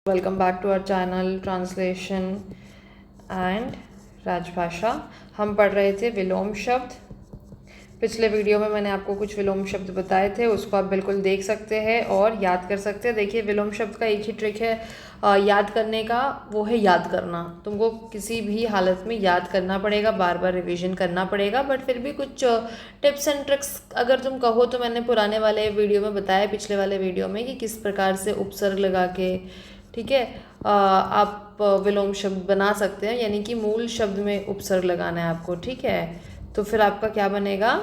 Welcome back to our channel translation and Rajbhasha. हम पढ़ रहे थे विलोम शब्द। पिछले वीडियो में मैंने आपको कुछ विलोम शब्द बताए थे, उसको आप बिल्कुल देख सकते हैं और याद कर सकते हैं। देखिए, विलोम शब्द का एक ही ट्रिक है याद करने का, वो है याद करना। तुमको किसी भी हालत में याद करना पड़ेगा, बार बार रिवीजन करना पड़ेगा, बट फिर भी कुछ टिप्स एंड ट्रिक्स अगर तुम कहो तो मैंने पुराने वाले वीडियो में बताया, पिछले वाले वीडियो में, कि किस प्रकार से उपसर्ग लगा के, ठीक है, आप विलोम शब्द बना सकते हैं। यानी कि मूल शब्द में उपसर्ग लगाना है आपको, ठीक है। तो फिर आपका क्या बनेगा,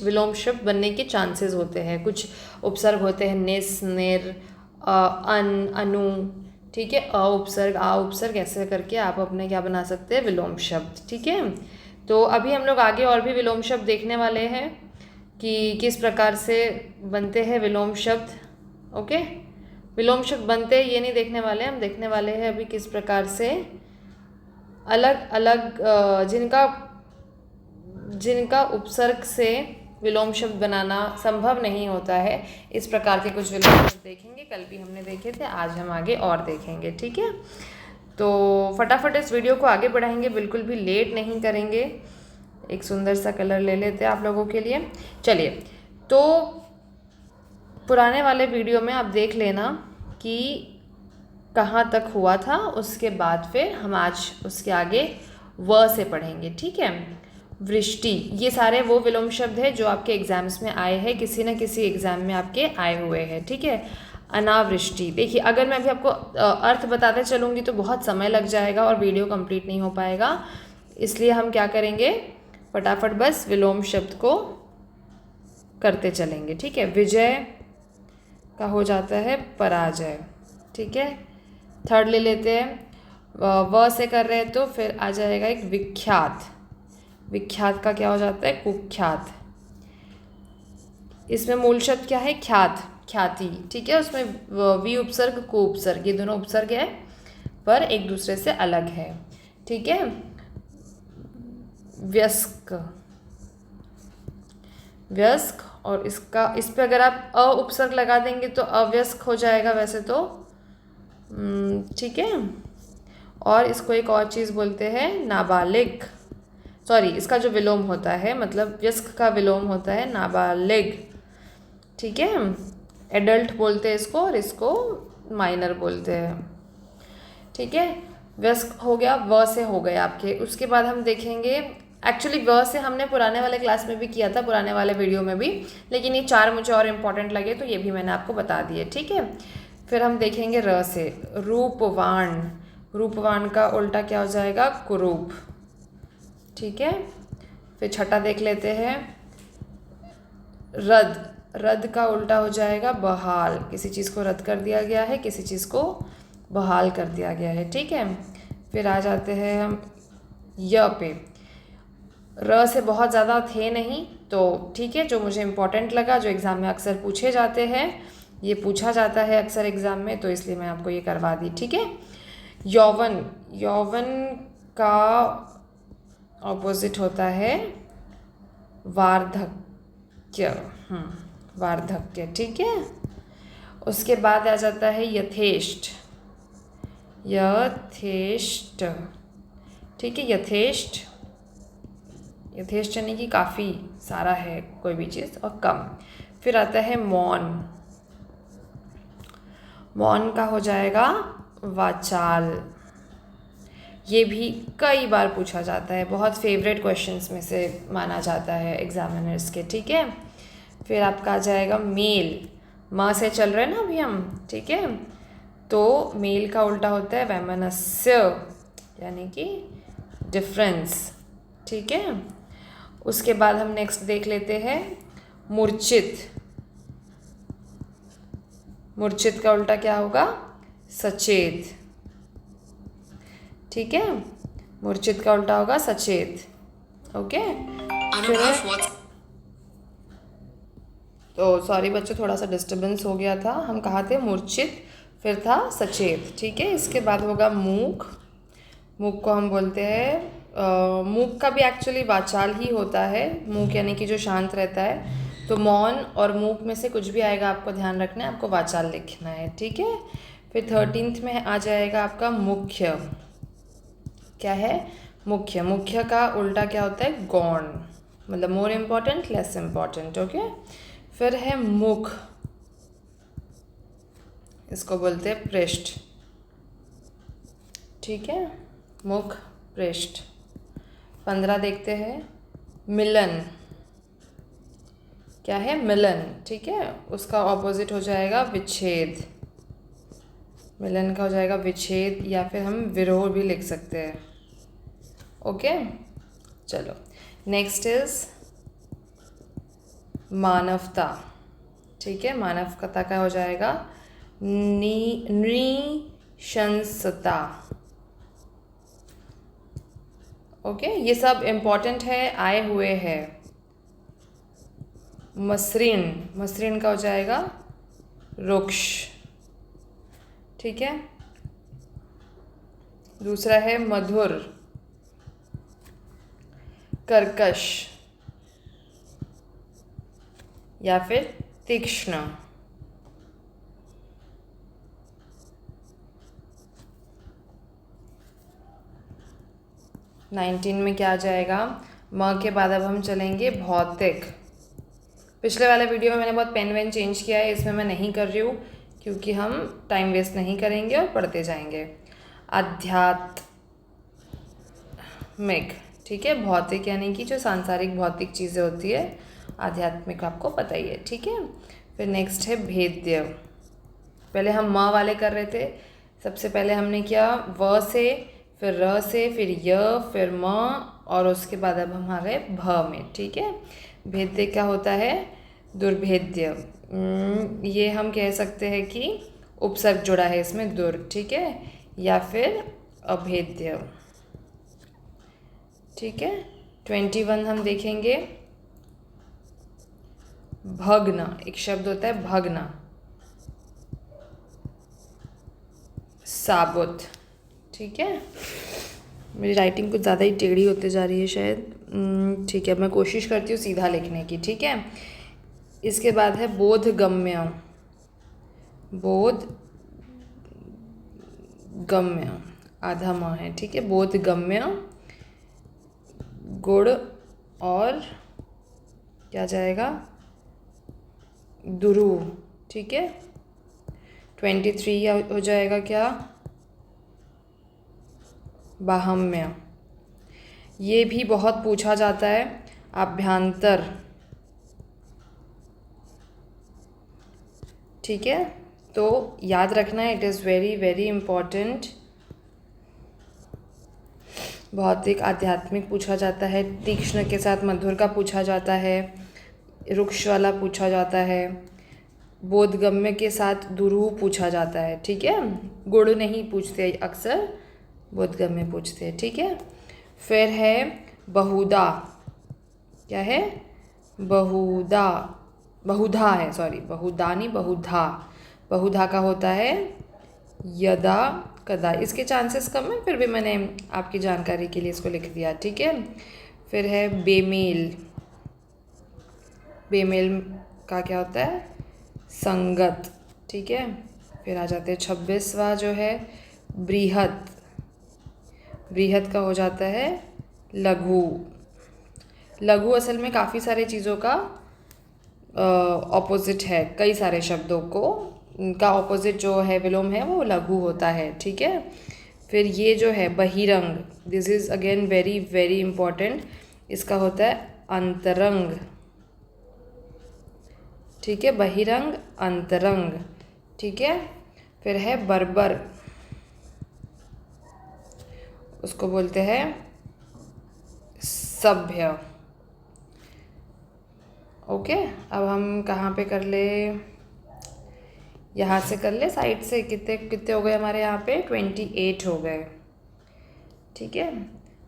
विलोम शब्द बनने के चांसेस होते हैं। कुछ उपसर्ग होते हैं निस, निर, अन, अनु, ठीक है, अ उपसर्ग, आ उपसर्ग, ऐसे करके आप अपने क्या बना सकते हैं, विलोम शब्द, ठीक है। तो अभी हम लोग आगे और भी विलोम शब्द देखने वाले हैं कि किस प्रकार से बनते हैं विलोम शब्द। ओके, विलोम शब्द बनते हैं ये नहीं देखने वाले, हम देखने वाले हैं अभी किस प्रकार से अलग अलग जिनका उपसर्ग से विलोम शब्द बनाना संभव नहीं होता है, इस प्रकार के कुछ विलोम शब्द देखेंगे। कल भी हमने देखे थे, आज हम आगे और देखेंगे, ठीक है। तो फटाफट इस वीडियो को आगे बढ़ाएंगे, बिल्कुल भी लेट नहीं करेंगे। एक सुंदर सा कलर ले लेते हैं आप लोगों के लिए। चलिए, तो पुराने वाले वीडियो में आप देख लेना कि कहाँ तक हुआ था, उसके बाद फिर हम आज उसके आगे व से पढ़ेंगे, ठीक है। वृष्टि, ये सारे वो विलोम शब्द है जो आपके एग्जाम्स में आए हैं, किसी न किसी एग्जाम में आपके आए हुए हैं, ठीक है। अनावृष्टि, देखिए अगर मैं अभी आपको अर्थ बताते चलूँगी तो बहुत समय लग जाएगा और वीडियो कंप्लीट नहीं हो पाएगा, इसलिए हम क्या करेंगे, फटाफट बस विलोम शब्द को करते चलेंगे, ठीक है। विजय का हो जाता है पराजय, ठीक है। थर्ड ले लेते हैं, व से कर रहे हैं तो फिर आ जाएगा एक विख्यात। विख्यात का क्या हो जाता है, कुख्यात। इसमें मूल शब्द क्या है, ख्यात, ख्याति, ठीक है। उसमें वी उपसर्ग, को उपसर्ग, ये दोनों उपसर्ग है पर एक दूसरे से अलग है, ठीक है। व्यस्क, व्यस्क, और इसका इस पे अगर आप अ उपसर्ग लगा देंगे तो अव्यस्क हो जाएगा वैसे तो, ठीक है। और इसको एक और चीज़ बोलते हैं नाबालिग, सॉरी, इसका जो विलोम होता है, मतलब व्यस्क का विलोम होता है नाबालिग, ठीक है। एडल्ट बोलते हैं इसको और इसको माइनर बोलते हैं, ठीक है। व्यस्क हो गया, व से हो गए आपके। उसके बाद हम देखेंगे, एक्चुअली व से हमने पुराने वाले क्लास में भी किया था, पुराने वाले वीडियो में भी, लेकिन ये चार मुझे और इम्पोर्टेंट लगे तो ये भी मैंने आपको बता दिए, ठीक है। फिर हम देखेंगे र से, रूपवान। रूपवान का उल्टा क्या हो जाएगा, कुरूप, ठीक है। फिर छठा देख लेते हैं, रद्द। रद्द का उल्टा हो जाएगा बहाल, किसी चीज़ को रद्द कर दिया गया है, किसी चीज़ को बहाल कर दिया गया है, ठीक है। फिर आ जाते हैं हम य पे। र से बहुत ज़्यादा थे नहीं तो ठीक है, जो मुझे इम्पोर्टेंट लगा, जो एग्ज़ाम में अक्सर पूछे जाते हैं, ये पूछा जाता है अक्सर एग्ज़ाम में, तो इसलिए मैं आपको ये करवा दी, ठीक है। यौवन, यौवन का ऑपोजिट होता है वार्धक्य, वार्धक्य, ठीक है। उसके बाद आ जाता है यथेष्ट, यथेष्ट, ठीक है। यथेष्ट, यथेष्ट यानी कि काफ़ी सारा है कोई भी चीज़ और कम। फिर आता है मौन। मौन का हो जाएगा वाचाल। ये भी कई बार पूछा जाता है, बहुत फेवरेट क्वेश्चंस में से माना जाता है एग्जामिनर्स के, ठीक है। फिर आपका आ जाएगा मेल। म से चल रहे हैं ना अभी हम, ठीक है। तो मेल का उल्टा होता है वैमनस्य, यानी कि डिफरेंस, ठीक है। उसके बाद हम नेक्स्ट देख लेते हैं मूर्छित। मूर्छित का उल्टा क्या होगा, सचेत, ठीक है। मूर्छित का उल्टा होगा सचेत, ओके। तो सॉरी बच्चों, थोड़ा सा डिस्टर्बेंस हो गया था। हम कहाँ थे, मूर्छित, फिर था सचेत, ठीक है। इसके बाद होगा मूक। मूक को हम बोलते हैं, मूक का भी एक्चुअली वाचाल ही होता है, मूक यानी कि जो शांत रहता है। तो मौन और मूक में से कुछ भी आएगा, आपको ध्यान रखना है, आपको वाचाल लिखना है, ठीक है। फिर 13th में आ जाएगा आपका मुख्य। क्या है? मुख्य। मुख्य का उल्टा क्या होता है? गौण, मतलब more important, less important. Okay. फिर है मुख, इसको बोलते हैं पृष्ठ। ठीक है, मुख पृष्ठ। 15 देखते हैं, मिलन। क्या है? मिलन। ठीक है, उसका ऑपोजिट हो जाएगा विच्छेद। मिलन का हो जाएगा विच्छेद, या फिर हम विरोह भी लिख सकते हैं। ओके, चलो नेक्स्ट इज मानवता। ठीक है, मानवता का हो जाएगा नृशंसता। ओके, ये सब इम्पॉर्टेंट है, आए हुए है। मसृण, मसृण का हो जाएगा रुक्ष। ठीक है, दूसरा है मधुर, कर्कश या फिर तीक्ष्ण। नाइनटीन में क्या आ जाएगा? म के बाद अब हम चलेंगे भौतिक। पिछले वाले वीडियो में मैंने बहुत पेन वेन चेंज किया है, इसमें मैं नहीं कर रही हूँ क्योंकि हम टाइम वेस्ट नहीं करेंगे और पढ़ते जाएंगे। आध्यात्मिक। ठीक है, भौतिक यानी कि जो सांसारिक भौतिक चीज़ें होती है, आध्यात्मिक आपको पता ही है। ठीक है, फिर नेक्स्ट है भेद्य। पहले हम म वाले कर रहे थे, सबसे पहले हमने किया व से, फिर र से, फिर य, फिर म, और उसके बाद अब हम आ गए भ में। ठीक है, भेद्य क्या होता है? दुर्भेद्य। ये हम कह सकते हैं कि उपसर्ग जुड़ा है इसमें, दुर। ठीक है, या फिर अभेद्य। ठीक है, 21 हम देखेंगे भग्न। एक शब्द होता है भग्न, साबुत। ठीक है, मेरी राइटिंग कुछ ज़्यादा ही टेढ़ी होते जा रही है शायद। ठीक है, मैं कोशिश करती हूँ सीधा लिखने की। ठीक है, इसके बाद है बोधगम्य। बोधगम्य, आधा म है। ठीक है, बोधगम्य, गुड़ और क्या जाएगा? दुरूह। ठीक है, 23 हो जाएगा क्या? बाह्य। ये भी बहुत पूछा जाता है, आभ्यंतर। ठीक है, तो याद रखना है, it is very very important. भौतिक, आध्यात्मिक पूछा जाता है, तीक्ष्ण के साथ मधुर का पूछा जाता है, रुक्ष वाला पूछा जाता है, बोधगम्य के साथ दुरूह पूछा जाता है। ठीक है, गुण नहीं पूछते अक्सर, बोधगम्य पूछते हैं। ठीक है, फिर है बहुधा। क्या है? बहुधा, बहुधा है, सॉरी, बहुधा नहीं, बहुधा। बहुधा का होता है यदा कदा। इसके चांसेस कम है, फिर भी मैंने आपकी जानकारी के लिए इसको लिख दिया। ठीक है, फिर है बेमेल। बेमेल का क्या होता है? संगत। ठीक है, फिर आ जाते हैं 26वां जो है बृहत। बृहत का हो जाता है लघु। लघु असल में काफ़ी सारी चीज़ों का ऑपोजिट है, कई सारे शब्दों को का ऑपोजिट जो है विलोम है वो लघु होता है। ठीक है, फिर ये जो है बहिरंग, this is again very very important, इसका होता है अंतरंग। ठीक है, बहिरंग, अंतरंग। ठीक है, फिर है बर्बर, उसको बोलते हैं सभ्य। ओके, अब हम कहाँ पे कर ले? यहाँ से कर ले, साइड से। कितने कितने हो गए हमारे यहाँ पे? 28 हो गए। ठीक है,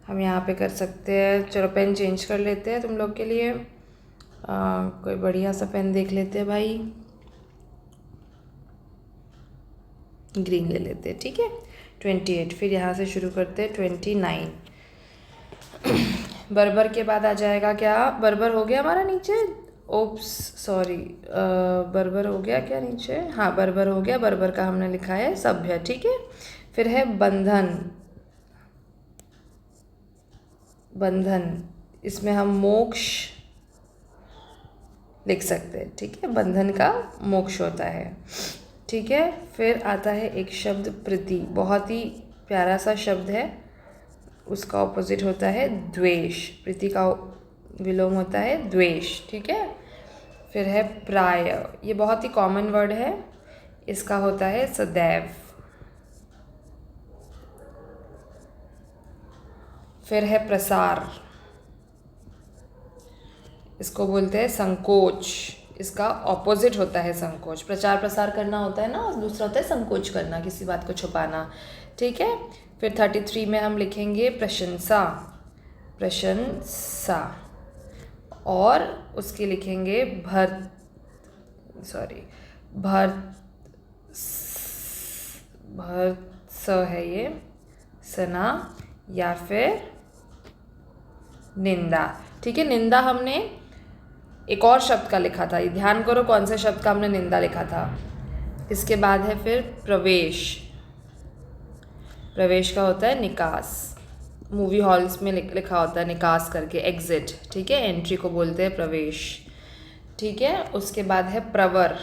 हम यहाँ पे कर सकते हैं। चलो पेन चेंज कर लेते हैं तुम लोग के लिए। कोई बढ़िया सा पेन देख लेते हैं भाई, ग्रीन ले लेते हैं। ठीक है, 28। फिर यहाँ से शुरू करते हैं 29। बर्बर के बाद आ जाएगा क्या? बर्बर हो गया हमारा नीचे। ओप्स सॉरी, बर्बर हो गया क्या नीचे? हाँ बर्बर हो गया, बर्बर का हमने लिखा है सभ्य, ठीक है। फिर है बंधन, बंधन इसमें हम मोक्ष लिख सकते हैं, ठीक है, बंधन का मोक्ष होता है, ठीक है। फिर आता है एक शब्द प्रीति, बहुत ही प्यारा सा शब्द है, उसका ऑपोजिट होता है द्वेष, प्रीति का विलोम होता है द्वेष, ठीक है। फिर है प्राय, ये बहुत ही कॉमन वर्ड है, इसका होता है सदैव। फिर है प्रसार, इसको बोलते हैं संकोच, इसका ऑपोजिट होता है संकोच। प्रचार प्रसार करना होता है ना, और दूसरा होता है संकोच करना, किसी बात को छुपाना, ठीक है। फिर 33 में हम लिखेंगे प्रशंसा, प्रशंसा, और उसके लिखेंगे भर्त्स है ये, सना या फिर निंदा, ठीक है। निंदा हमने एक और शब्द का लिखा था, ये ध्यान करो कौन से शब्द का हमने निंदा लिखा था। इसके बाद है फिर प्रवेश, प्रवेश का होता है निकास, मूवी हॉल्स में लिखा होता है निकास करके, एग्जिट, ठीक है, एंट्री को बोलते हैं प्रवेश, ठीक है। उसके बाद है प्रवर,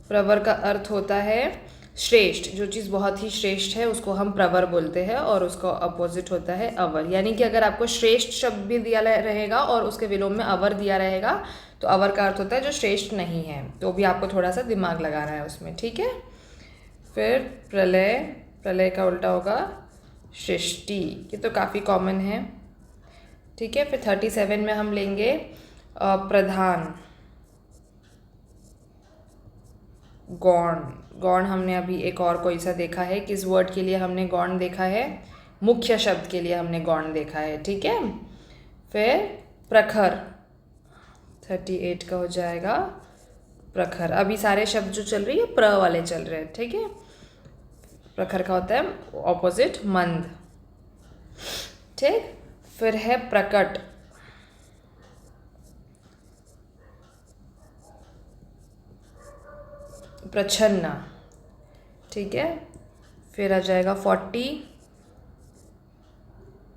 प्रवर का अर्थ होता है श्रेष्ठ, जो चीज़ बहुत ही श्रेष्ठ है उसको हम प्रवर बोलते हैं, और उसका अपोजिट होता है अवर। यानी कि अगर आपको श्रेष्ठ शब्द भी दिया रहेगा और उसके विलोम में अवर दिया रहेगा, तो अवर का अर्थ होता है जो श्रेष्ठ नहीं है, तो भी आपको थोड़ा सा दिमाग लगाना है उसमें, ठीक है। फिर प्रलय, प्रलय का उल्टा होगा सृष्टि, ये तो काफ़ी कॉमन है, ठीक है। फिर 37 में हम लेंगे प्रधान, गौण, गौण हमने अभी एक और कोई सा देखा है, किस वर्ड के लिए हमने गौण देखा है? मुख्य शब्द के लिए हमने गौण देखा है, ठीक है। फिर प्रखर, 38 का हो जाएगा प्रखर। अभी सारे शब्द जो चल रही है प्र वाले चल रहे हैं, ठीक है। प्रखर का होता है ऑपोजिट मंद, ठीक। फिर है प्रकट, प्रछन्न, ठीक है। फिर आ जाएगा 40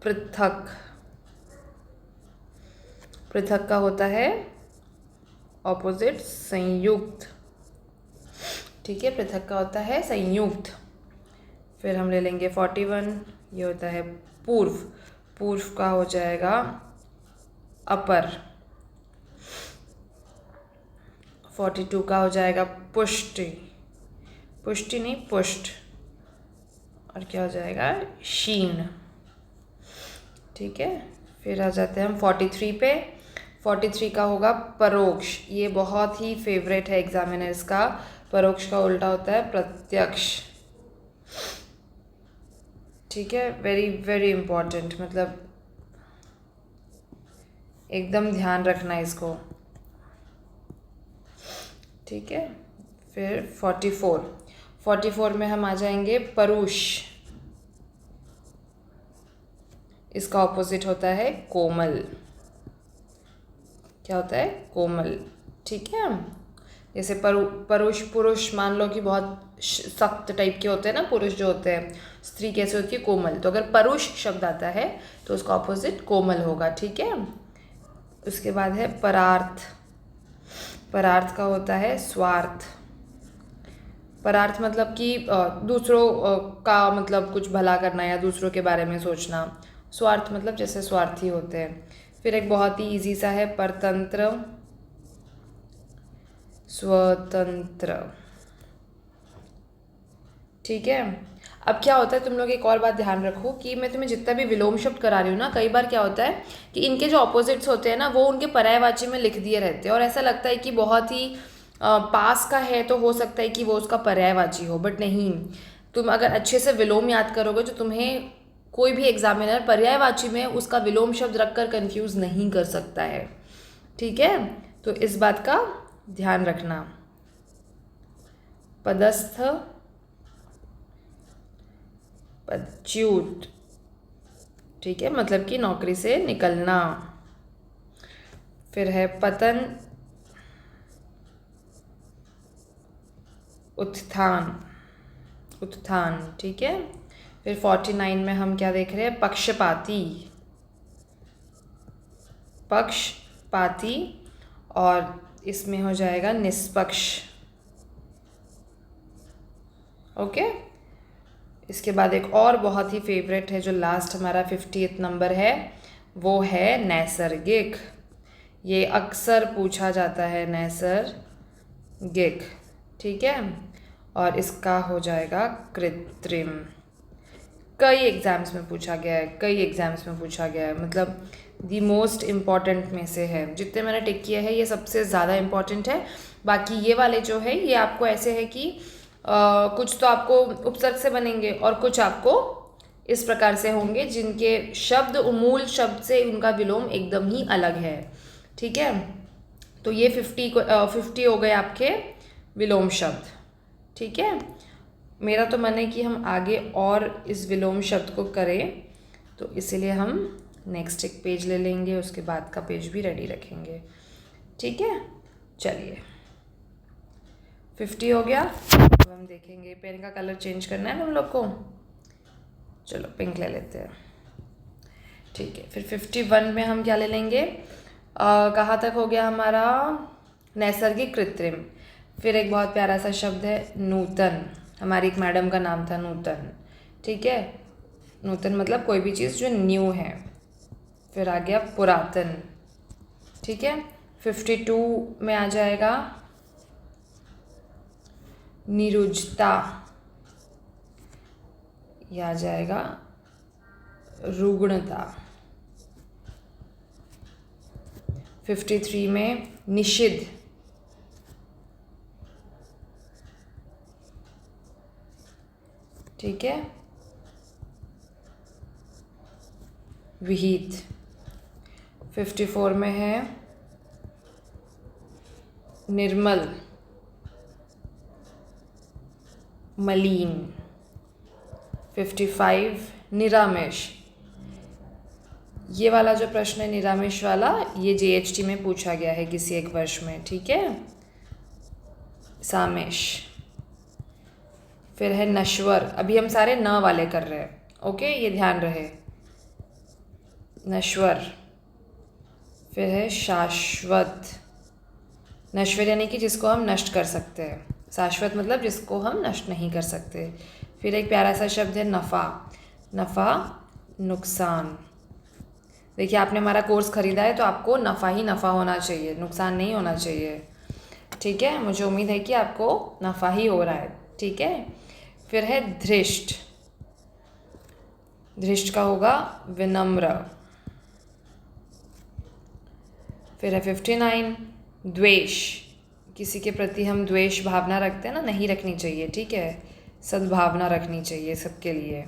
पृथक, पृथक का होता है ऑपोजिट संयुक्त, ठीक है, पृथक का होता है संयुक्त। फिर हम ले लेंगे 41, ये होता है पूर्व, पूर्व का हो जाएगा अपर। 42 का हो जाएगा पुष्टि, पुष्टि नहीं पुष्ट, और क्या हो जाएगा क्षीण, ठीक है। फिर आ जाते हैं हम 43 पे, 43 का होगा परोक्ष, ये बहुत ही फेवरेट है एग्जामिनर्स का, परोक्ष का उल्टा होता है प्रत्यक्ष, ठीक है, वेरी वेरी इम्पॉर्टेंट, मतलब एकदम ध्यान रखना इसको, ठीक है। फिर 44 में हम आ जाएंगे परुष, इसका ऑपोजिट होता है कोमल, क्या होता है कोमल, ठीक है। जैसे परुष, पुरुष मान लो कि बहुत सख्त टाइप के होते हैं ना पुरुष जो होते हैं, स्त्री कैसे होती है कोमल, तो अगर परुष शब्द आता है तो उसका ऑपोजिट कोमल होगा, ठीक है। उसके बाद है परार्थ, परार्थ का होता है स्वार्थ, परार्थ मतलब कि दूसरों का मतलब कुछ भला करना या दूसरों के बारे में सोचना, स्वार्थ मतलब जैसे स्वार्थी होते हैं। फिर एक बहुत ही इजी सा है परतंत्र, स्वतंत्र, ठीक है। अब क्या होता है, तुम लोग एक और बात ध्यान रखो कि मैं तुम्हें जितना भी विलोम शब्द करा रही हूँ ना, कई बार क्या होता है कि इनके जो ऑपोजिट्स होते हैं ना वो उनके पर्यायवाची में लिख दिए रहते हैं, और ऐसा लगता है कि बहुत ही पास का है तो हो सकता है कि वो उसका पर्यायवाची हो, बट नहीं, तुम अगर अच्छे से विलोम याद करोगे तो तुम्हें कोई भी एग्जामिनर पर्यायवाची में उसका विलोम शब्द रखकर कंफ्यूज नहीं कर सकता है, ठीक है। तो इस बात का ध्यान रखना। पदस्थ, पदच्युत, ठीक है, मतलब कि नौकरी से निकलना। फिर है पतन, उत्थान, उत्थान, ठीक है। फिर 49 में हम क्या देख रहे हैं, पक्षपाती, पक्षपाती, और इसमें हो जाएगा निष्पक्ष। ओके। इसके बाद एक और बहुत ही फेवरेट है जो लास्ट हमारा 50th नंबर है, वो है नैसर्गिक। ये अक्सर पूछा जाता है, नैसर्गिक, ठीक है। और इसका हो जाएगा कृत्रिम। कई एग्ज़ाम्स में पूछा गया है, कई एग्ज़ाम्स में पूछा गया है, मतलब दी मोस्ट इम्पॉर्टेंट में से है। जितने मैंने टिक किया है ये सबसे ज़्यादा इम्पॉर्टेंट है। बाकी ये वाले जो है ये आपको ऐसे है कि कुछ तो आपको उपसर्ग से बनेंगे और कुछ आपको इस प्रकार से होंगे जिनके शब्द मूल शब्द से उनका विलोम एकदम ही अलग है, ठीक है। तो ये 50 हो गए आपके विलोम शब्द, ठीक है। मेरा तो मन है कि हम आगे और इस विलोम शब्द को करें, तो इसीलिए हम नेक्स्ट एक पेज ले लेंगे, उसके बाद का पेज भी रेडी रखेंगे, ठीक है। चलिए 50 हो गया। अब हम देखेंगे पेन का कलर चेंज करना है हम लोग को, चलो पिंक ले लेते हैं, ठीक है। फिर 51 में हम क्या ले लेंगे, कहाँ तक हो गया हमारा, नैसर्गिक, कृत्रिम। फिर एक बहुत प्यारा सा शब्द है नूतन, हमारी एक मैडम का नाम था नूतन, ठीक है। नूतन मतलब कोई भी चीज़ जो न्यू है। फिर आ गया पुरातन, ठीक है। 52 में आ जाएगा निरुजता, यह आ जाएगा रुग्णता। 53 में निषिद्ध, ठीक है, विहित। 54 में है निर्मल, मलिन। 55 निरामिष, ये वाला जो प्रश्न है निरामिष वाला, ये JHT में पूछा गया है किसी एक वर्ष में, ठीक है, सामेश। फिर है नश्वर, अभी हम सारे न वाले कर रहे हैं, ओके, ये ध्यान रहे, नश्वर। फिर है शाश्वत, नश्वर यानी कि जिसको हम नष्ट कर सकते हैं, शाश्वत मतलब जिसको हम नष्ट नहीं कर सकते। फिर एक प्यारा सा शब्द है नफ़ा, नफ़ा नुकसान। देखिए आपने हमारा कोर्स ख़रीदा है तो आपको नफ़ा ही नफ़ा होना चाहिए, नुकसान नहीं होना चाहिए, ठीक है। मुझे उम्मीद है कि आपको नफ़ा ही हो रहा है, ठीक है। फिर है धृष्ट, धृष्ट का होगा विनम्र। फिर है 59 द्वेष, किसी के प्रति हम द्वेष भावना रखते हैं ना, नहीं रखनी चाहिए, ठीक है, सद्भावना रखनी चाहिए सबके लिए,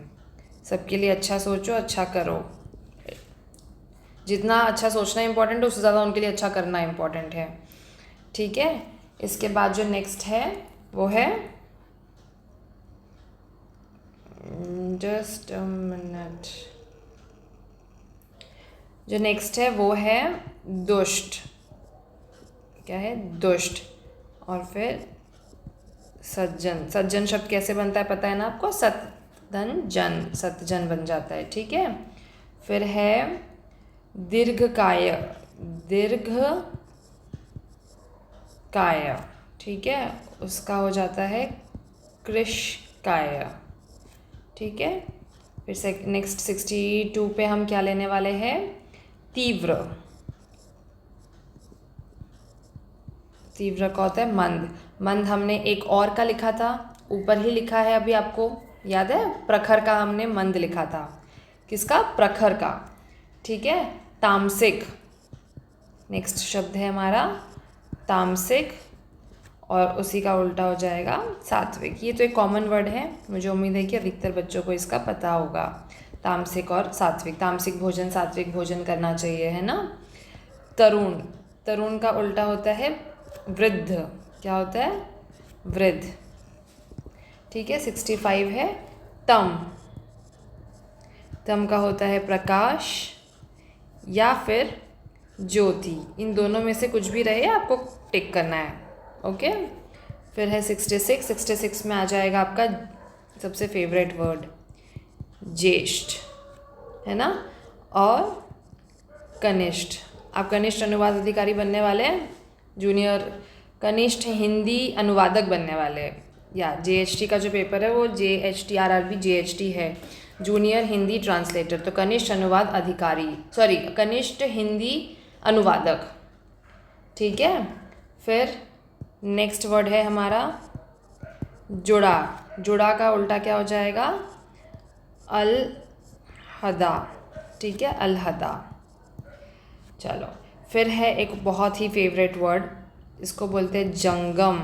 सबके लिए अच्छा सोचो, अच्छा करो। जितना अच्छा सोचना इम्पोर्टेंट है उससे ज़्यादा उनके लिए अच्छा करना इम्पोर्टेंट है, ठीक है। इसके बाद जो नेक्स्ट है वो है, जस्ट अ मिनट, जो नेक्स्ट है वो है दुष्ट, क्या है, दुष्ट। और फिर सज्जन, सज्जन शब्द कैसे बनता है पता है ना आपको, सतजन, सतजन बन जाता है, ठीक है। फिर है दीर्घकाय, दीर्घकाय, ठीक है, उसका हो जाता है कृशकाय, ठीक है। फिर नेक्स्ट 62 पे हम क्या लेने वाले हैं, तीव्र, तीव्र का होता है मंद, मंद हमने एक और का लिखा था, ऊपर ही लिखा है अभी आपको याद है, प्रखर का हमने मंद लिखा था, किसका, प्रखर का, ठीक है। तामसिक, नेक्स्ट शब्द है हमारा तामसिक, और उसी का उल्टा हो जाएगा सात्विक। ये तो एक कॉमन वर्ड है, मुझे उम्मीद है कि अधिकतर बच्चों को इसका पता होगा, तामसिक और सात्विक। तामसिक भोजन सात्विक भोजन करना चाहिए, है ना। तरुण, तरुण का उल्टा होता है वृद्ध, क्या होता है, वृद्ध, ठीक है। 65 है तम, तम का होता है प्रकाश या फिर ज्योति, इन दोनों में से कुछ भी रहे आपको टिक करना है, ओके। फिर है 66, 66 में आ जाएगा आपका सबसे फेवरेट वर्ड ज्येष्ठ, है ना, और कनिष्ठ। आप कनिष्ठ अनुवाद अधिकारी बनने वाले हैं, जूनियर कनिष्ठ हिंदी अनुवादक बनने वाले हैं, या JHT का जो पेपर है वो JHT JHT है, जूनियर हिंदी ट्रांसलेटर। तो कनिष्ठ अनुवाद अधिकारी, सॉरी कनिष्ठ हिंदी अनुवादक, ठीक है। फिर नेक्स्ट वर्ड है हमारा जुड़ा। जुड़ा का उल्टा क्या हो जाएगा? अलहदा, ठीक है, अलहदा। चलो, फिर है एक बहुत ही फेवरेट वर्ड, इसको बोलते हैं जंगम।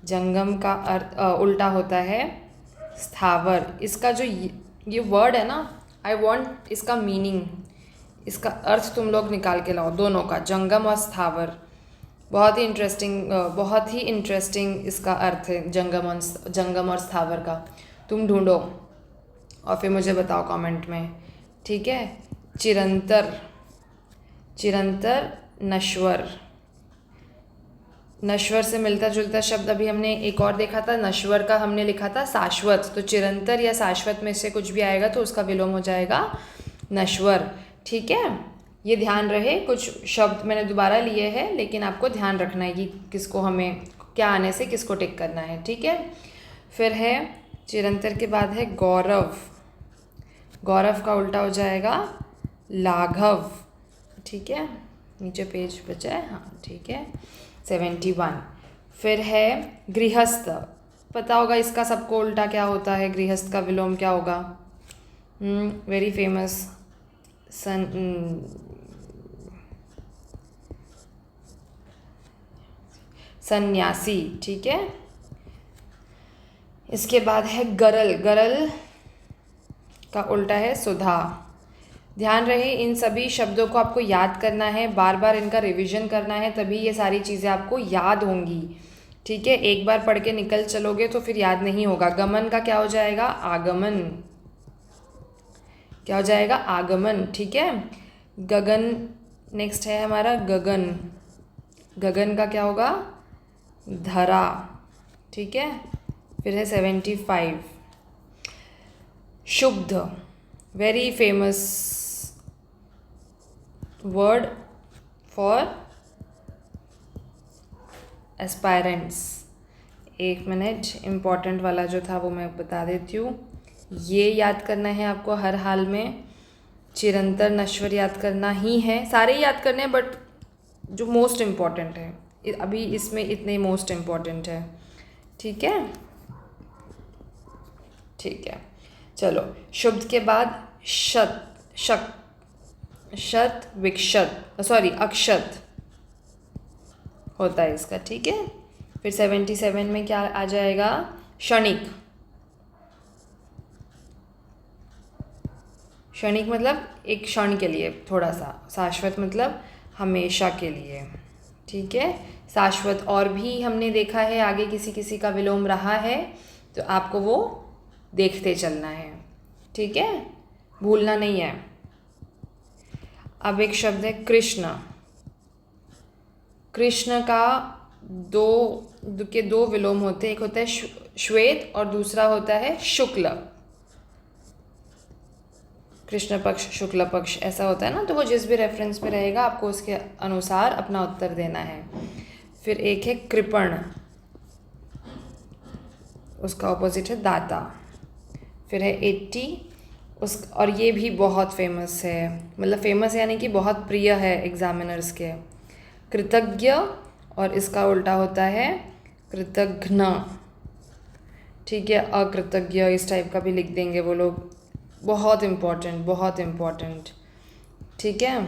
जंगम का अर्थ उल्टा होता है स्थावर। इसका जो ये वर्ड है ना, आई वांट इसका मीनिंग, इसका अर्थ तुम लोग निकाल के लाओ दोनों का, जंगम और स्थावर। बहुत ही इंटरेस्टिंग इसका अर्थ है जंगम और स्थावर का। तुम ढूंढो और फिर मुझे बताओ कमेंट में, ठीक है। चिरंतर, चिरंतर नश्वर। नश्वर से मिलता जुलता शब्द अभी हमने एक और देखा था, नश्वर का हमने लिखा था शाश्वत। तो चिरंतर या शाश्वत में से कुछ भी आएगा तो उसका विलोम हो जाएगा नश्वर, ठीक है। ये ध्यान रहे, कुछ शब्द मैंने दोबारा लिए हैं, लेकिन आपको ध्यान रखना है कि किसको हमें क्या आने से किसको टिक करना है, ठीक है। फिर है चिरंतर के बाद है गौरव। गौरव का उल्टा हो जाएगा लाघव, ठीक है। नीचे पेज बचा है, हाँ ठीक है, 71। फिर है गृहस्थ। पता होगा इसका सबको उल्टा क्या होता है, गृहस्थ का विलोम क्या होगा? वेरी फेमस सन्यासी, ठीक है। इसके बाद है गरल। गरल का उल्टा है सुधा। ध्यान रहे, इन सभी शब्दों को आपको याद करना है, बार बार इनका रिवीजन करना है, तभी ये सारी चीज़ें आपको याद होंगी, ठीक है। एक बार पढ़ के निकल चलोगे तो फिर याद नहीं होगा। गमन का क्या हो जाएगा? आगमन। क्या हो जाएगा? आगमन, ठीक है। गगन नेक्स्ट है हमारा गगन। गगन का क्या होगा? धरा, ठीक है। फिर है 75 शुद्ध। Very famous word for aspirants. एक मिनट, इम्पॉर्टेंट वाला जो था वो मैं बता देती हूँ। ये याद करना है आपको हर हाल में, चिरंतर नश्वर याद करना ही है, सारे याद करने हैं, बट जो मोस्ट इम्पॉर्टेंट है अभी इसमें इतने मोस्ट इम्पॉर्टेंट है, ठीक है, ठीक है। चलो, शुद्ध के बाद शत, शक, शत विक्षत, सॉरी अक्षत होता है इसका, ठीक है। फिर 77 में क्या आ जाएगा? क्षणिक। क्षणिक मतलब एक क्षण के लिए, थोड़ा सा। शाश्वत मतलब हमेशा के लिए, ठीक है। शाश्वत और भी हमने देखा है, आगे किसी किसी का विलोम रहा है, तो आपको वो देखते चलना है, ठीक है, भूलना नहीं है। अब एक शब्द है कृष्ण। कृष्ण का दो विलोम होते हैं, एक होता है श्वेत और दूसरा होता है शुक्ल। कृष्ण पक्ष, शुक्ल पक्ष, ऐसा होता है ना। तो वो जिस भी रेफरेंस में रहेगा आपको उसके अनुसार अपना उत्तर देना है। फिर एक है कृपण, उसका ऑपोजिट है दाता। फिर है 80 और ये भी बहुत फेमस है, मतलब फेमस यानी कि बहुत प्रिय है एग्जामिनर्स के। कृतज्ञ और इसका उल्टा होता है कृतघ्न, ठीक है। अकृतज्ञ इस टाइप का भी लिख देंगे वो लोग। बहुत इम्पोर्टेंट, बहुत इम्पोर्टेंट, ठीक है।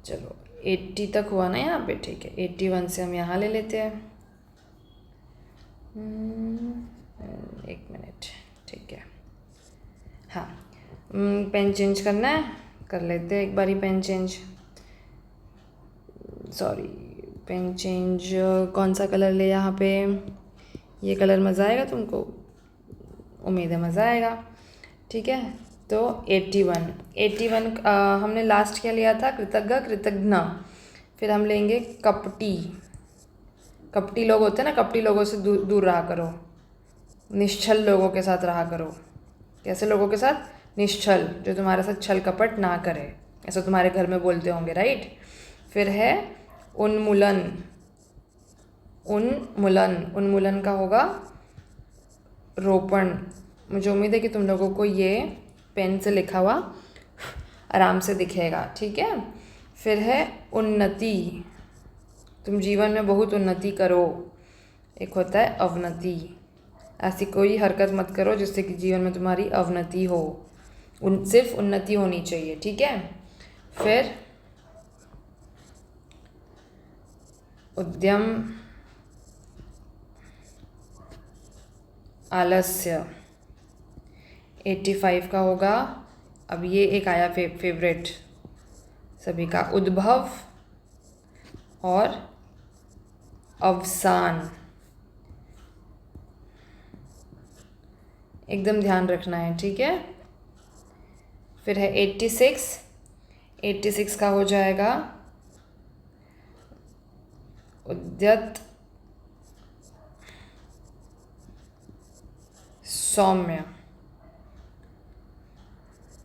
चलो 80 तक हुआ ना यहाँ पे, ठीक है। 81 से हम यहाँ ले लेते हैं। एक मिनट, ठीक है, हाँ। पेन चेंज करना है, कर लेते हैं एक बारी pen change. Sorry, pen change कौन सा कलर ले यहाँ पे? ये कलर मज़ा आएगा तुमको? उम्मीद है मज़ा आएगा, ठीक है। तो 81 हमने लास्ट क्या लिया था? कृतज्ञ, कृतघ्न। फिर हम लेंगे कपटी। कपटी लोग होते हैं ना, कपटी लोगों से दूर रहा करो, निश्छल लोगों के साथ रहा करो। कैसे लोगों के साथ? निश्छल, जो तुम्हारे साथ छल कपट ना करे, ऐसा तुम्हारे घर में बोलते होंगे, राइट। फिर है उन्मूलन। उन्मूलन, उन्मूलन का होगा रोपण। मुझे उम्मीद है कि तुम लोगों को ये पेन से लिखा हुआ आराम से दिखेगा, ठीक है। फिर है उन्नति, तुम जीवन में बहुत उन्नति करो। एक होता है अवनति, ऐसी कोई हरकत मत करो जिससे कि जीवन में तुम्हारी अवनति हो, सिर्फ उन्नति होनी चाहिए, ठीक है। फिर उद्यम, आलस्य। 85 का होगा, अब ये एक आया फेवरेट सभी का, उद्भव और अवसान। एकदम ध्यान रखना है, ठीक है। फिर है 86। 86 का हो जाएगा उद्यत, सौम्य।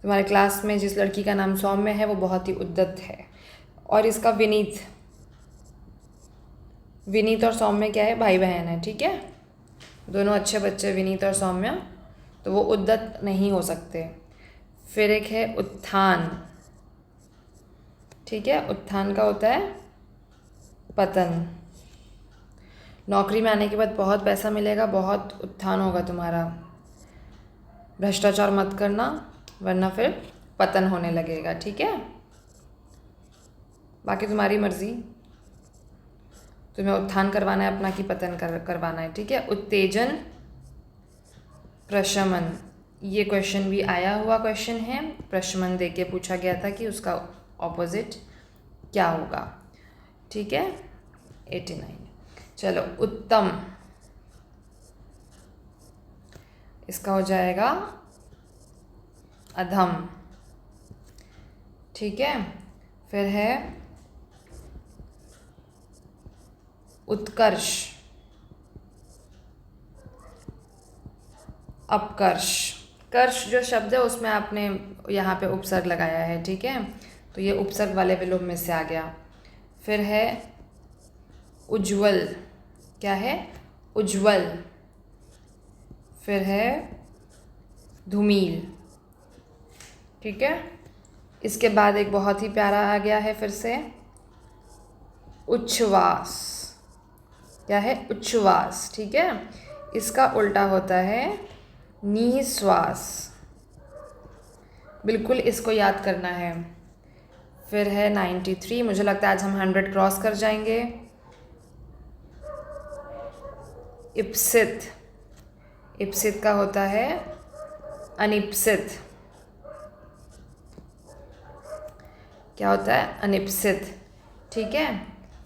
तुम्हारे क्लास में जिस लड़की का नाम सौम्य है वो बहुत ही उद्यत है। और इसका विनीत, विनीत और सौम्य क्या है? भाई बहन है, ठीक है। दोनों अच्छे बच्चे विनीत और सौम्य, तो वो उद्यत नहीं हो सकते। फिर एक है उत्थान, ठीक है। उत्थान का होता है पतन। नौकरी में आने के बाद बहुत पैसा मिलेगा, बहुत उत्थान होगा तुम्हारा। भ्रष्टाचार मत करना वरना फिर पतन होने लगेगा, ठीक है। बाकी तुम्हारी मर्जी, तुम्हें उत्थान करवाना है अपना कि पतन करवाना है, ठीक है। उत्तेजन, प्रशमन, ये क्वेश्चन भी आया हुआ क्वेश्चन है। प्रशमन दे के पूछा गया था कि उसका ऑपोजिट क्या होगा, ठीक है। 89। चलो उत्तम, इसका हो जाएगा अधम, ठीक है। फिर है उत्कर्ष, अपकर्ष। कर्ष जो शब्द है उसमें आपने यहाँ पे उपसर्ग लगाया है, ठीक है, तो ये उपसर्ग वाले विलोम में से आ गया। फिर है उज्ज्वल, क्या है? उज्ज्वल। फिर है धूमिल, ठीक है। इसके बाद एक बहुत ही प्यारा आ गया है फिर से, उच्छ्वास। क्या है? उच्छ्वास, ठीक है। इसका उल्टा होता है निःश्वास, बिल्कुल इसको याद करना है। फिर है 93। मुझे लगता है आज हम 100 क्रॉस कर जाएंगे। इप्सित, इप्सित का होता है अनिप्सित। क्या होता है? अनिप्सित, ठीक है।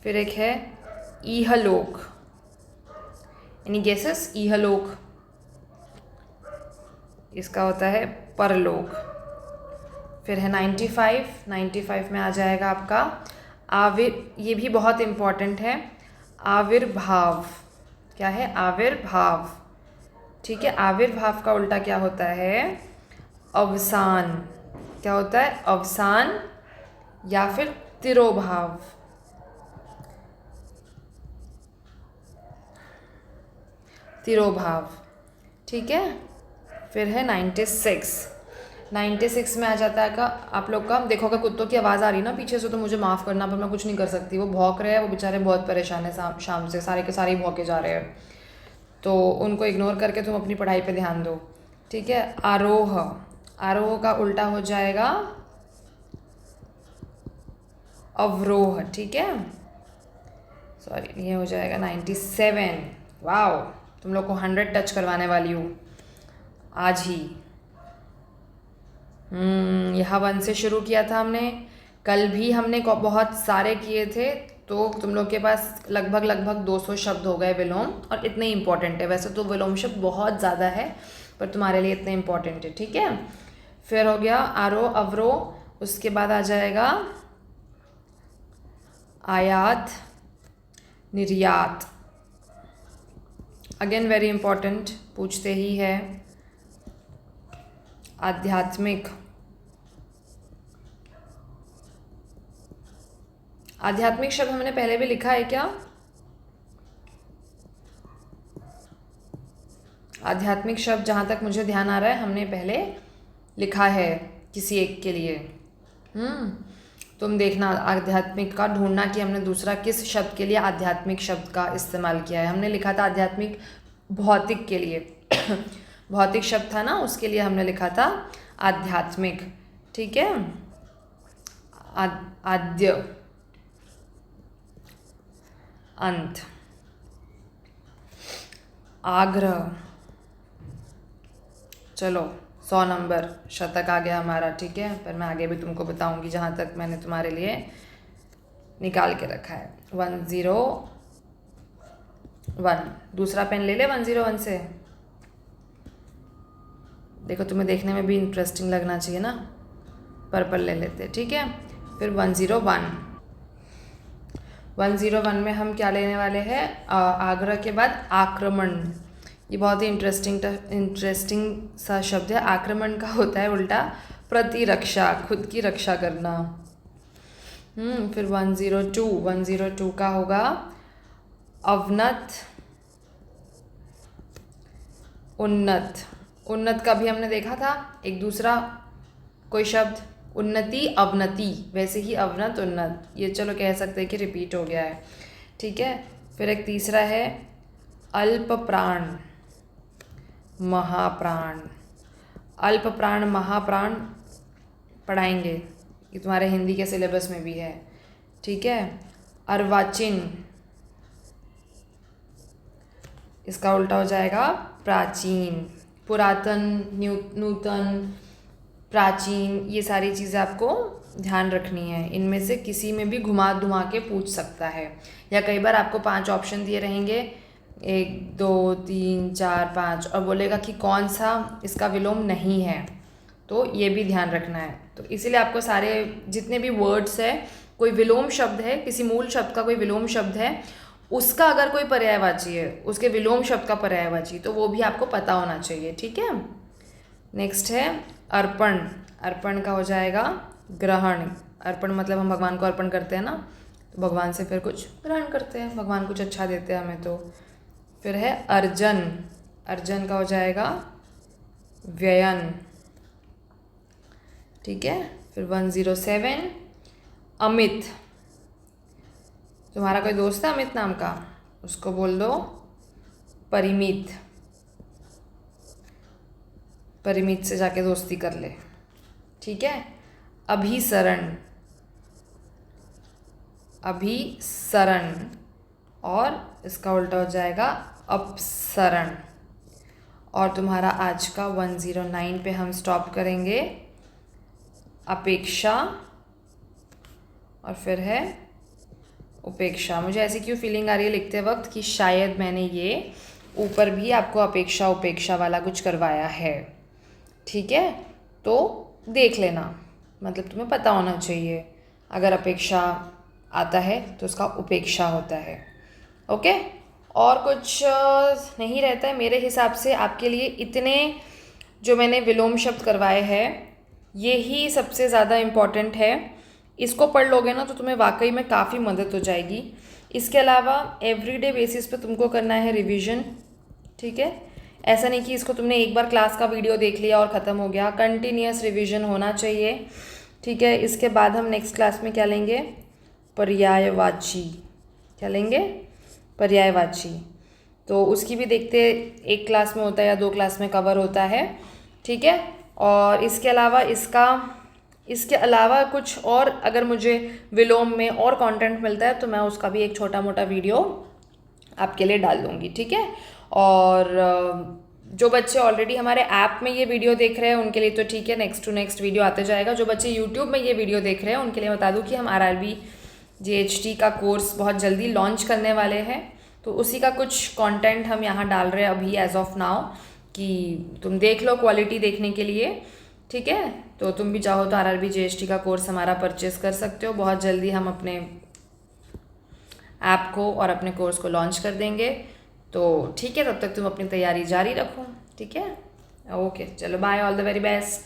फिर एक है इहलोक, एनी गेसेस? इहलोक, इसका होता है परलोक। फिर है 95। 95 में आ जाएगा आपका ये भी बहुत इम्पॉर्टेंट है, आविर्भाव। क्या है? आविर्भाव, ठीक है। आविर्भाव का उल्टा क्या होता है? अवसान। क्या होता है? अवसान या फिर तिरोभाव। तिरोभाव, ठीक है। फिर है 96। 96 में आ जाता है का आप लोग का, देखोगे कुत्तों की आवाज़ आ रही है ना पीछे से, तो मुझे माफ़ करना, पर मैं कुछ नहीं कर सकती। वो भौंक रहे हैं, वो बेचारे बहुत परेशान हैं शाम से, सारे के सारे ही भौंके जा रहे हैं, तो उनको इग्नोर करके तुम अपनी पढ़ाई पे ध्यान दो, ठीक है। आरोह, आरोह का उल्टा हो जाएगा अवरोह, ठीक है। सॉरी, ये हो जाएगा 97। वाओ, तुम लोग को 100 टच करवाने वाली हूँ आज ही। यहाँ 1 से शुरू किया था हमने, कल भी हमने बहुत सारे किए थे, तो तुम लोग के पास लगभग 200 शब्द हो गए विलोम, और इतने इम्पॉर्टेंट है। वैसे तो विलोम शब्द बहुत ज़्यादा है, पर तुम्हारे लिए इतने इम्पॉर्टेंट है, ठीक है। फिर हो गया आरोह अवरोह, उसके बाद आ जाएगा आयात निर्यात, अगेन वेरी इंपॉर्टेंट, पूछते ही है। आध्यात्मिक, आध्यात्मिक शब्द हमने पहले भी लिखा है क्या? आध्यात्मिक शब्द जहाँ तक मुझे ध्यान आ रहा है हमने पहले लिखा है किसी एक के लिए। तुम देखना आध्यात्मिक का ढूंढना कि हमने दूसरा किस शब्द के लिए आध्यात्मिक शब्द का इस्तेमाल किया है। हमने लिखा था आध्यात्मिक भौतिक के लिए भौतिक शब्द था ना, उसके लिए हमने लिखा था आध्यात्मिक। ठीक है, आद्य, अंत, आग्रह। चलो 100 नंबर शतक आ गया हमारा। ठीक है, पर मैं आगे भी तुमको बताऊंगी जहाँ तक मैंने तुम्हारे लिए निकाल के रखा है। 101, दूसरा पेन ले ले 101 से। देखो तुम्हें देखने में भी इंटरेस्टिंग लगना चाहिए ना, पर्पल ले लेते। ठीक है, फिर 101 में हम क्या लेने वाले हैं? आग्रह के बाद आक्रमण। ये बहुत ही इंटरेस्टिंग सा शब्द है। आक्रमण का होता है उल्टा प्रतिरक्षा, खुद की रक्षा करना। फिर 102 का होगा अवनत, उन्नत। उन्नत का भी हमने देखा था एक दूसरा कोई शब्द, उन्नति अवनति, वैसे ही अवनत उन्नत। ये चलो कह सकते हैं कि रिपीट हो गया है। ठीक है, फिर एक तीसरा है अल्प प्राण, महाप्राण। अल्प प्राण महाप्राण पढ़ाएंगे, ये तुम्हारे हिंदी के सिलेबस में भी है। ठीक है, अर्वाचीन, इसका उल्टा हो जाएगा प्राचीन। पुरातन, नूतन, प्राचीन, ये सारी चीज़ें आपको ध्यान रखनी है। इनमें से किसी में भी घुमा धुमा के पूछ सकता है, या कई बार आपको 5 ऑप्शन दिए रहेंगे, 1 2 3 4 5, और बोलेगा कि कौन सा इसका विलोम नहीं है, तो ये भी ध्यान रखना है। तो इसीलिए आपको सारे जितने भी वर्ड्स है, कोई विलोम शब्द है, किसी मूल शब्द का कोई विलोम शब्द है, उसका अगर कोई पर्यायवाची है, उसके विलोम शब्द का पर्यायवाची, तो वो भी आपको पता होना चाहिए। ठीक है, नेक्स्ट है अर्पण। अर्पण का हो जाएगा ग्रहण। अर्पण मतलब हम भगवान को अर्पण करते हैं ना, तो भगवान से फिर कुछ ग्रहण करते हैं, भगवान कुछ अच्छा देते हैं हमें। तो फिर है अर्जन। अर्जन का हो जाएगा व्ययन। ठीक है, फिर 107 अमित। तुम्हारा कोई दोस्त है अमित नाम का, उसको बोल दो परिमित। परिमित से जाके दोस्ती कर ले। ठीक है, अभिसरण, अभिसरण, और इसका उल्टा हो जाएगा अपसरण। और तुम्हारा आज का 109 पे हम स्टॉप करेंगे। अपेक्षा, और फिर है उपेक्षा। मुझे ऐसी क्यों फीलिंग आ रही है लिखते वक्त कि शायद मैंने ये ऊपर भी आपको अपेक्षा उपेक्षा वाला कुछ करवाया है। ठीक है, तो देख लेना, मतलब तुम्हें पता होना चाहिए, अगर अपेक्षा आता है तो उसका उपेक्षा होता है। ओके, और कुछ नहीं रहता है मेरे हिसाब से आपके लिए। इतने जो मैंने विलोम शब्द करवाए हैं, ये ही सबसे ज़्यादा इम्पॉर्टेंट है। इसको पढ़ लोगे ना तो तुम्हें वाकई में काफ़ी मदद हो जाएगी। इसके अलावा एवरीडे बेसिस पे तुमको करना है रिवीजन। ठीक है, ऐसा नहीं कि इसको तुमने एक बार क्लास का वीडियो देख लिया और ख़त्म हो गया, कंटिन्यूअस रिवीजन होना चाहिए। ठीक है, इसके बाद हम नेक्स्ट क्लास में क्या लेंगे? पर्यायवाची। क्या लेंगे? पर्यायवाची। तो उसकी भी देखते एक क्लास में होता है या 2 क्लास में कवर होता है। ठीक है, और इसके अलावा कुछ और अगर मुझे विलोम में और कंटेंट मिलता है तो मैं उसका भी एक छोटा मोटा वीडियो आपके लिए डाल दूँगी। ठीक है, और जो बच्चे ऑलरेडी हमारे ऐप में ये वीडियो देख रहे हैं उनके लिए तो ठीक है, नेक्स्ट टू नेक्स्ट वीडियो आते जाएगा। जो बच्चे यूट्यूब में ये वीडियो देख रहे हैं उनके लिए बता दूँ कि हम RRB GHT का कोर्स बहुत जल्दी लॉन्च करने वाले हैं, तो उसी का कुछ कंटेंट हम यहाँ डाल रहे हैं अभी एज ऑफ नाउ, कि तुम देख लो क्वालिटी देखने के लिए। ठीक है, तो तुम भी चाहो तो RRB GHT का कोर्स हमारा परचेस कर सकते हो। बहुत जल्दी हम अपने ऐप को और अपने कोर्स को लॉन्च कर देंगे। तो ठीक है, तब तक तुम अपनी तैयारी जारी रखो। ठीक है, ओके, चलो bye, all the very best.